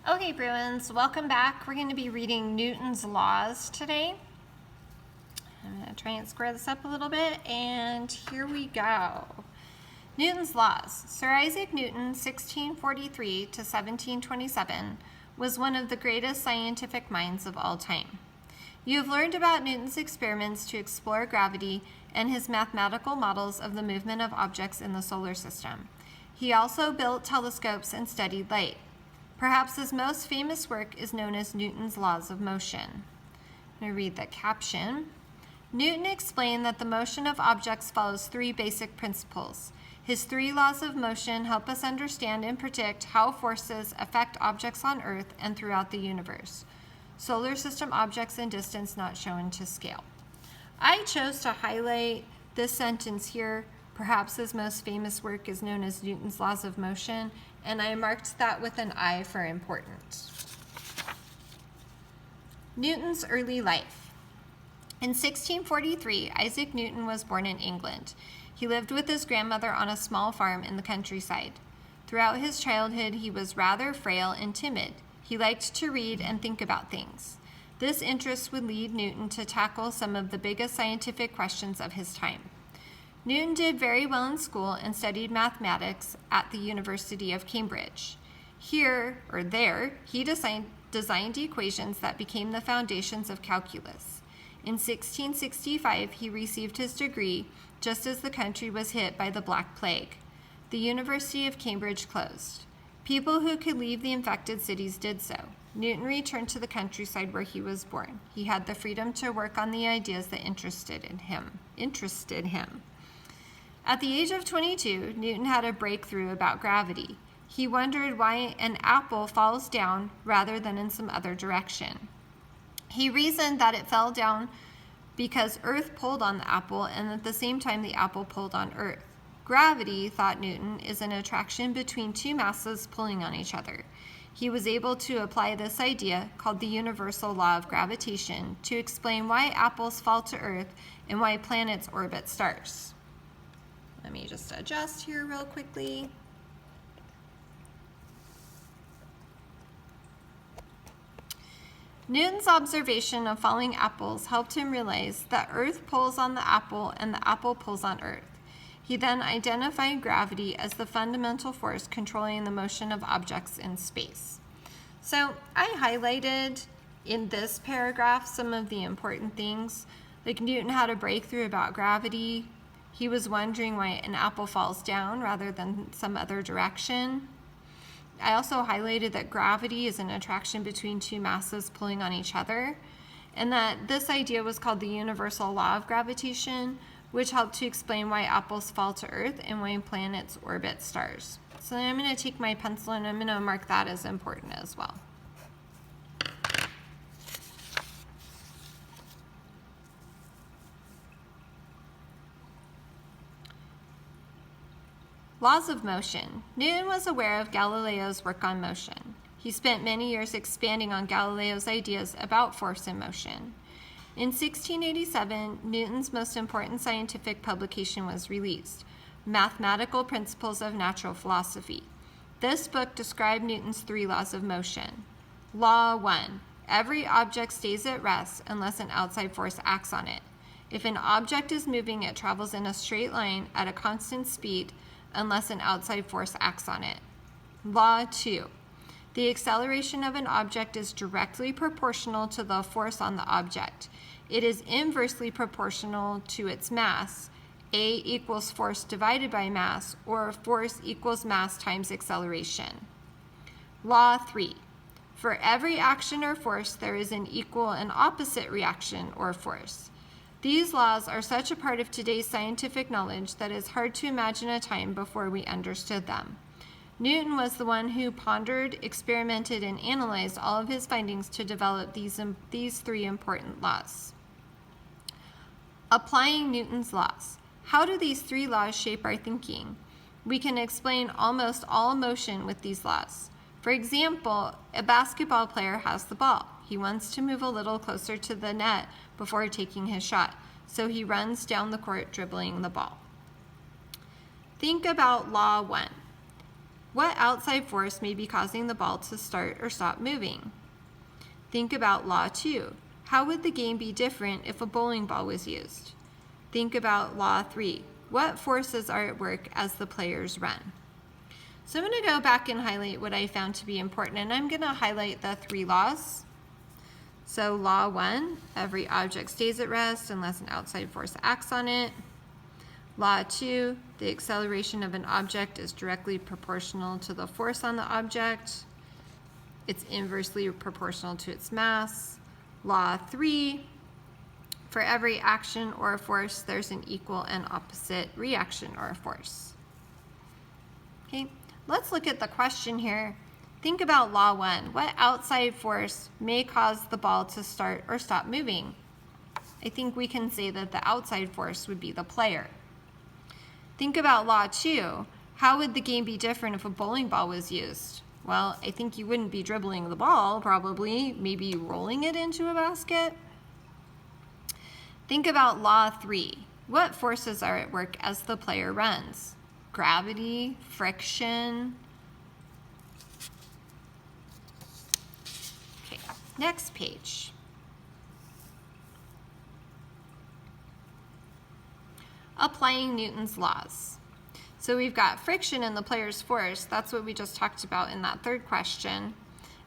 Okay, Bruins, welcome back. We're going to be reading Newton's Laws today. I'm going to try and square this up a little bit, and here we go. Newton's Laws. Sir Isaac Newton, 1643 to 1727, was one of the greatest scientific minds of all time. You have learned about Newton's experiments to explore gravity and his mathematical models of the movement of objects in the solar system. He also built telescopes and studied light. Perhaps his most famous work is known as Newton's Laws of Motion. I'm going to read the caption. Newton explained that the motion of objects follows three basic principles. His three laws of motion help us understand and predict how forces affect objects on Earth and throughout the universe. Solar system objects in distance not shown to scale. I chose to highlight this sentence here. Perhaps his most famous work is known as Newton's Laws of Motion, and I marked that with an I for importance. Newton's early life. In 1643, Isaac Newton was born in England. He lived with his grandmother on a small farm in the countryside. Throughout his childhood, he was rather frail and timid. He liked to read and think about things. This interest would lead Newton to tackle some of the biggest scientific questions of his time. Newton did very well in school and studied mathematics at the University of Cambridge. Here, or there, he designed equations that became the foundations of calculus. In 1665, he received his degree just as the country was hit by the Black Plague. The University of Cambridge closed. People who could leave the infected cities did so. Newton returned to the countryside where he was born. He had the freedom to work on the ideas that interested him. At the age of 22, Newton had a breakthrough about gravity. He wondered why an apple falls down rather than in some other direction. He reasoned that it fell down because Earth pulled on the apple, and at the same time the apple pulled on Earth. Gravity, thought Newton, is an attraction between two masses pulling on each other. He was able to apply this idea, called the universal law of gravitation, to explain why apples fall to Earth and why planets orbit stars. Let me just adjust here real quickly. Newton's observation of falling apples helped him realize that Earth pulls on the apple and the apple pulls on Earth. He then identified gravity as the fundamental force controlling the motion of objects in space. So I highlighted in this paragraph some of the important things, like Newton had a breakthrough about gravity. He was wondering why an apple falls down rather than some other direction. I also highlighted that gravity is an attraction between two masses pulling on each other, and that this idea was called the universal law of gravitation, which helped to explain why apples fall to Earth and why planets orbit stars. So then I'm going to take my pencil and I'm going to mark that as important as well. Laws of motion. Newton was aware of Galileo's work on motion. He spent many years expanding on Galileo's ideas about force and motion. In 1687, Newton's most important scientific publication was released, Mathematical Principles of Natural Philosophy. This book described Newton's three laws of motion. Law 1. Every object stays at rest unless an outside force acts on it. If an object is moving, it travels in a straight line at a constant speed unless an outside force acts on it. Law 2. The acceleration of an object is directly proportional to the force on the object. It is inversely proportional to its mass. A equals force divided by mass, or force equals mass times acceleration. Law 3. For every action or force, there is an equal and opposite reaction or force. These laws are such a part of today's scientific knowledge that it's hard to imagine a time before we understood them. Newton was the one who pondered, experimented, and analyzed all of his findings to develop these three important laws. Applying Newton's laws. How do these three laws shape our thinking? We can explain almost all motion with these laws. For example, a basketball player has the ball. He wants to move a little closer to the net before taking his shot, so he runs down the court dribbling the ball. Think about Law 1. What outside force may be causing the ball to start or stop moving? Think about Law 2. How would the game be different if a bowling ball was used? Think about Law 3. What forces are at work as the players run? So I'm going to go back and highlight what I found to be important, and I'm going to highlight the 3 laws. So Law 1, every object stays at rest unless an outside force acts on it. Law 2, the acceleration of an object is directly proportional to the force on the object. It's inversely proportional to its mass. Law 3, for every action or force, there's an equal and opposite reaction or force. Okay, let's look at the question here. Think about Law 1. What outside force may cause the ball to start or stop moving? I think we can say that the outside force would be the player. Think about Law 2. How would the game be different if a bowling ball was used? Well, I think you wouldn't be dribbling the ball, probably, maybe rolling it into a basket. Think about Law 3. What forces are at work as the player runs? Gravity, friction. Okay, next page. Applying Newton's laws. So we've got friction in the player's force. That's what we just talked about in that third question.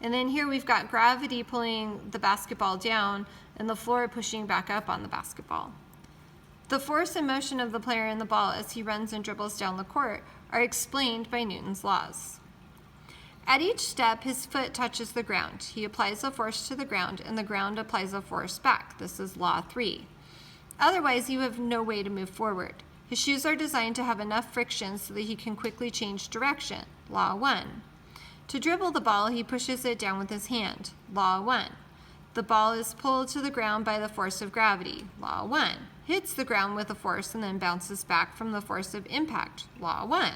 And then here we've got gravity pulling the basketball down and the floor pushing back up on the basketball. The force and motion of the player and the ball as he runs and dribbles down the court are explained by Newton's laws. At each step, his foot touches the ground. He applies a force to the ground, and the ground applies a force back. This is Law 3. Otherwise, you have no way to move forward. His shoes are designed to have enough friction so that he can quickly change direction. Law 1. To dribble the ball, he pushes it down with his hand. Law 1. The ball is pulled to the ground by the force of gravity. Law 1. Hits the ground with a force and then bounces back from the force of impact. Law 1.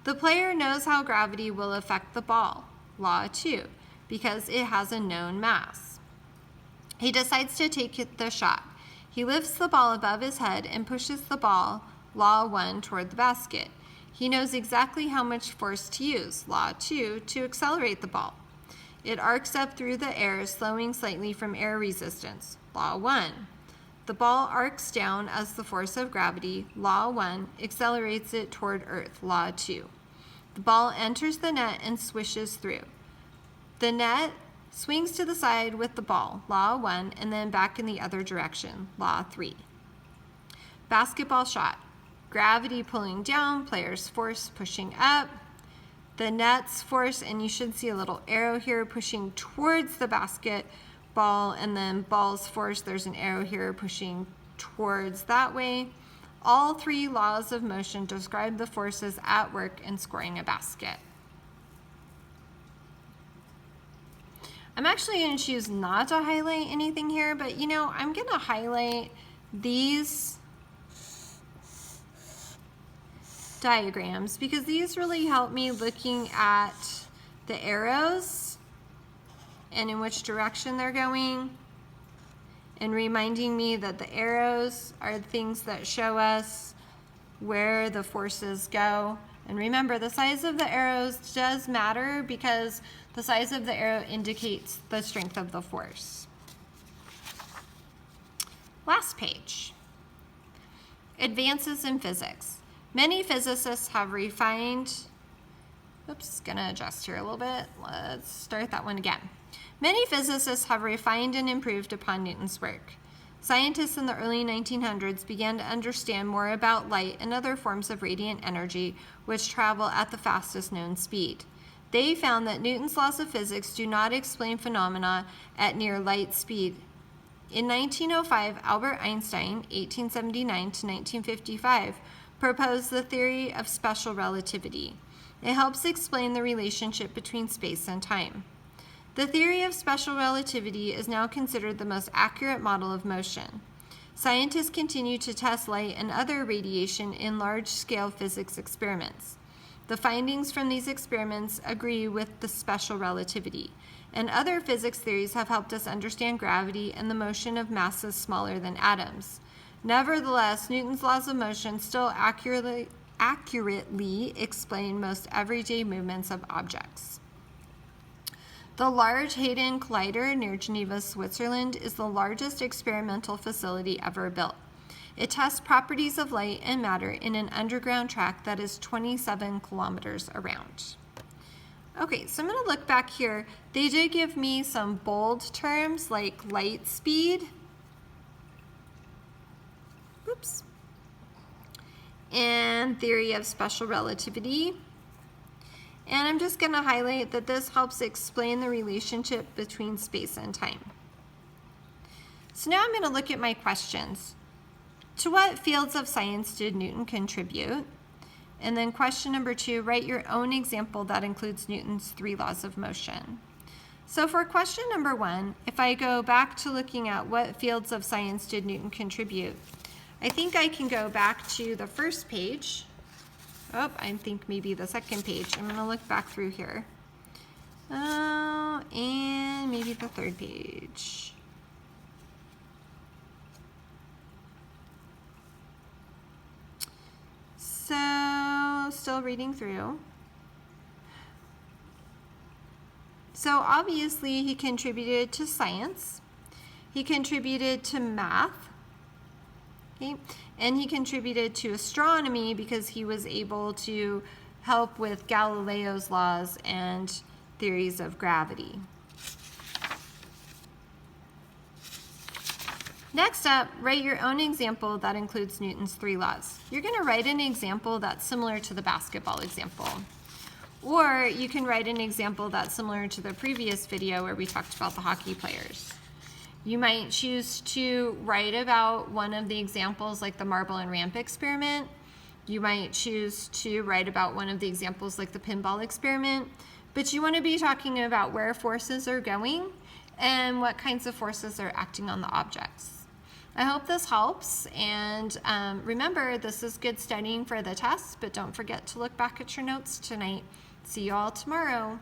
The player knows how gravity will affect the ball. Law 2. Because it has a known mass. He decides to take the shot. He lifts the ball above his head and pushes the ball, Law 1, toward the basket. He knows exactly how much force to use, Law 2, to accelerate the ball. It arcs up through the air, slowing slightly from air resistance, Law 1. The ball arcs down as the force of gravity, Law 1, accelerates it toward Earth, Law 2. The ball enters the net and swishes through. The net swings to the side with the ball, Law 1, and then back in the other direction, Law 3. Basketball shot. Gravity pulling down, player's force pushing up. The net's force, and you should see a little arrow here pushing towards the basketball, and then ball's force, there's an arrow here pushing towards that way. All 3 laws of motion describe the forces at work in scoring a basket. I'm actually going to choose not to highlight anything here, but I'm going to highlight these diagrams because these really help me looking at the arrows and in which direction they're going, and reminding me that the arrows are things that show us where the forces go. And remember, the size of the arrows does matter because the size of the arrow indicates the strength of the force. Last page. Advances in physics. Many physicists have refined, gonna adjust here a little bit. Let's start that one again. Many physicists have refined and improved upon Newton's work. Scientists in the early 1900s began to understand more about light and other forms of radiant energy which travel at the fastest known speed. They found that Newton's laws of physics do not explain phenomena at near light speed. In 1905, Albert Einstein, 1879 to 1955, proposed the theory of special relativity. It helps explain the relationship between space and time. The theory of special relativity is now considered the most accurate model of motion. Scientists continue to test light and other radiation in large-scale physics experiments. The findings from these experiments agree with the special relativity, and other physics theories have helped us understand gravity and the motion of masses smaller than atoms. Nevertheless, Newton's laws of motion still accurately accurately explain most everyday movements of objects. The Large Hadron Collider near Geneva, Switzerland is the largest experimental facility ever built. It tests properties of light and matter in an underground track that is 27 kilometers around. Okay, so I'm going to look back here. They did give me some bold terms like light speed. Oops. And theory of special relativity. And I'm just going to highlight that this helps explain the relationship between space and time. So now I'm going to look at my questions. To what fields of science did Newton contribute? And then question number 2, write your own example that includes Newton's 3 laws of motion. So for question number 1, if I go back to looking at what fields of science did Newton contribute, I think I can go back to the first page. Oh, I think maybe the second page. I'm going to look back through here. And maybe the third page. So, still reading through. So obviously he contributed to science. He contributed to math. Okay. And he contributed to astronomy because he was able to help with Galileo's laws and theories of gravity. Next up, write your own example that includes Newton's 3 laws. You're going to write an example that's similar to the basketball example. Or you can write an example that's similar to the previous video where we talked about the hockey players. You might choose to write about one of the examples like the marble and ramp experiment. You might choose to write about one of the examples like the pinball experiment. But you want to be talking about where forces are going and what kinds of forces are acting on the objects. I hope this helps, and remember, this is good studying for the test, but don't forget to look back at your notes tonight. See you all tomorrow.